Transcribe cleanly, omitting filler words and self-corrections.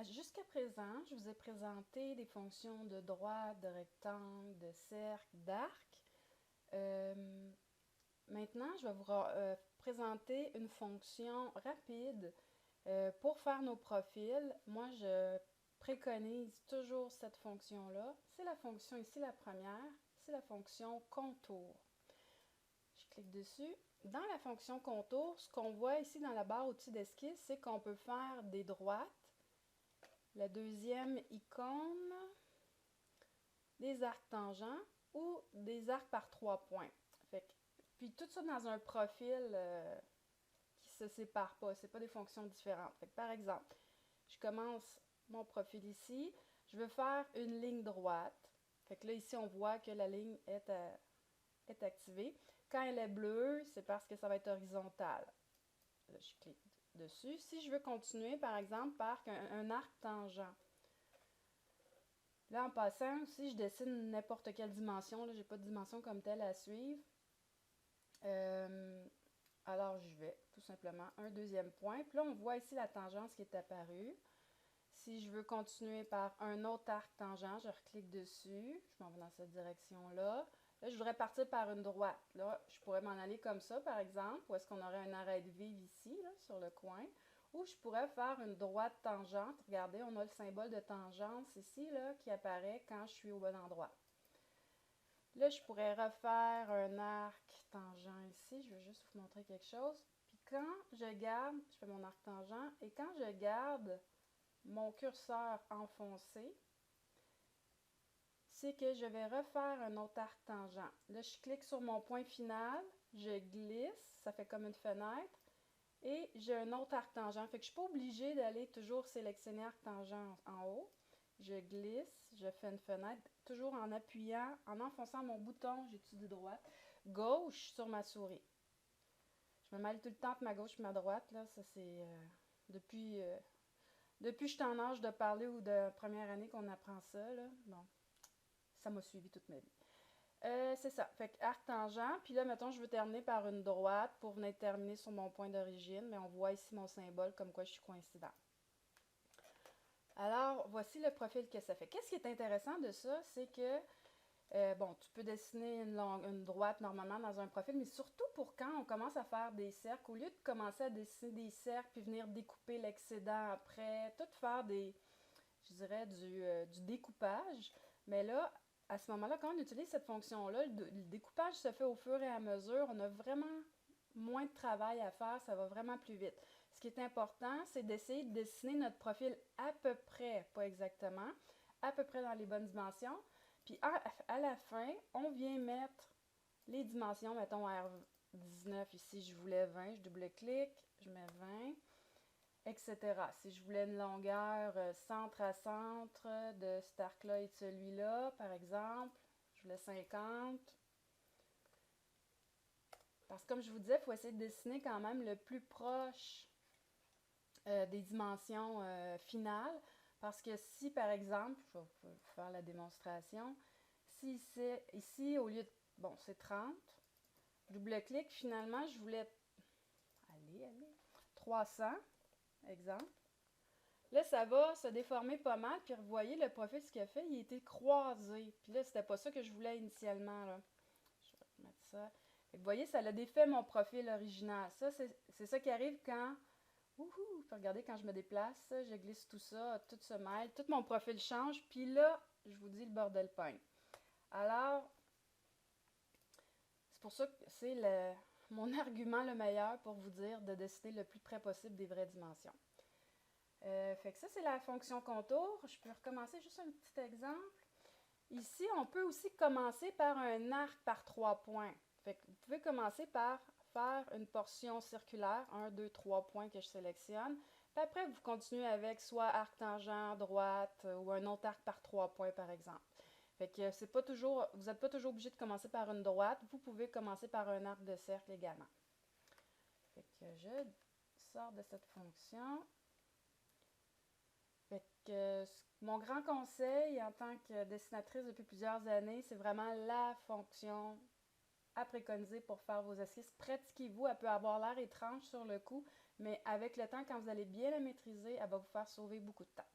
Jusqu'à présent, je vous ai présenté des fonctions de droite, de rectangle, de cercle, d'arc. Euh, Maintenant, je vais vous présenter une fonction rapide pour faire nos profils. Moi, je préconise toujours cette fonction-là. C'est la fonction ici, la première, c'est la fonction contour. Je clique dessus. Dans la fonction contour, ce qu'on voit ici dans la barre au-dessus d'esquisse, c'est qu'on peut faire des droites. La deuxième icône, des arcs tangents ou des arcs par 3 points. Puis tout ça dans un profil qui ne se sépare pas, c'est pas des fonctions différentes. Par exemple, je commence mon profil ici, je veux faire une ligne droite. Là, ici, on voit que la ligne est activée. Quand elle est bleue, c'est parce que ça va être horizontal. Là, je clique dessus. Si je veux continuer, par exemple, par un arc tangent, là, en passant, si je dessine n'importe quelle dimension, je n'ai pas de dimension comme telle à suivre. Alors, je vais tout simplement un deuxième point. Puis là, on voit ici la tangente qui est apparue. Si je veux continuer par un autre arc tangent, je reclique dessus. Je m'en vais dans cette direction-là. Là, je voudrais partir par une droite. Là, je pourrais m'en aller comme ça, par exemple, ou est-ce qu'on aurait un arrêt de vive ici, là, sur le coin. Ou je pourrais faire une droite tangente. Regardez, on a le symbole de tangence ici, là, qui apparaît quand je suis au bon endroit. Là, je pourrais refaire un arc tangent ici. Je vais juste vous montrer quelque chose. Puis quand je garde, je fais mon arc tangent, et quand je garde mon curseur enfoncé, c'est que je vais refaire un autre arc tangent. Là, je clique sur mon point final, je glisse, ça fait comme une fenêtre, et j'ai un autre arc tangent. Fait que je ne suis pas obligée d'aller toujours sélectionner arc tangent en haut. Je glisse, je fais une fenêtre, toujours en appuyant, en enfonçant mon bouton, j'étudie droite, gauche sur ma souris. Je me mêle tout le temps entre ma gauche et ma droite, là, ça c'est depuis, depuis que je suis en âge de parler ou de première année qu'on apprend ça, là, bon, ça m'a suivi toute ma vie. C'est ça, fait que arc tangent, puis là, mettons, je veux terminer par une droite pour venir terminer sur mon point d'origine, mais on voit ici mon symbole comme quoi je suis coïncident. Alors, voici le profil que ça fait. Qu'est-ce qui est intéressant de ça, c'est que, bon, tu peux dessiner une droite normalement dans un profil, mais surtout pour quand on commence à faire des cercles, au lieu de commencer à dessiner des cercles puis venir découper l'excédent après, tout faire je dirais, du découpage, mais là, à ce moment-là, quand on utilise cette fonction-là, le découpage se fait au fur et à mesure, on a vraiment moins de travail à faire, ça va vraiment plus vite. Ce qui est important, c'est d'essayer de dessiner notre profil à peu près, pas exactement, à peu près dans les bonnes dimensions. Puis à la fin, on vient mettre les dimensions, mettons R19 ici, je voulais 20, je double-clique, je mets 20, etc. Si je voulais une longueur centre à centre de cet arc-là et de celui-là, par exemple, je voulais 50. Parce que comme je vous disais, il faut essayer de dessiner quand même le plus proche des dimensions finales. Parce que si, par exemple, je vais vous faire la démonstration, si c'est ici, au lieu de, bon, c'est 30, double-clic, finalement, je voulais, allez, 300, exemple. Là, ça va se déformer pas mal, puis vous voyez le profil, ce qu'il a fait, il a été croisé. Puis là, c'était pas ça que je voulais initialement, là. Je vais mettre ça. Vous voyez, ça a défait mon profil original. Ça, c'est ça qui arrive quand... Wouhou! Regardez, quand je me déplace, je glisse tout ça, tout se mêle, tout mon profil change, puis là, je vous dis, le bordel pogne. Alors, c'est pour ça que c'est mon argument le meilleur pour vous dire de dessiner le plus près possible des vraies dimensions. Fait que ça, c'est la fonction contour. Je peux recommencer juste un petit exemple. Ici, on peut aussi commencer par un arc par 3 points. Fait que vous pouvez commencer par faire une portion circulaire, 1, 2, 3 points que je sélectionne. Puis après, vous continuez avec soit arc tangent, droite, ou un autre arc par 3 points, par exemple. Fait que c'est pas toujours, vous n'êtes pas toujours obligé de commencer par une droite. Vous pouvez commencer par un arc de cercle également. Fait que je sors de cette fonction. Fait que mon grand conseil en tant que dessinatrice depuis plusieurs années, c'est vraiment la fonction à préconiser pour faire vos esquisses. Pratiquez-vous, elle peut avoir l'air étrange sur le coup, mais avec le temps, quand vous allez bien la maîtriser, elle va vous faire sauver beaucoup de temps.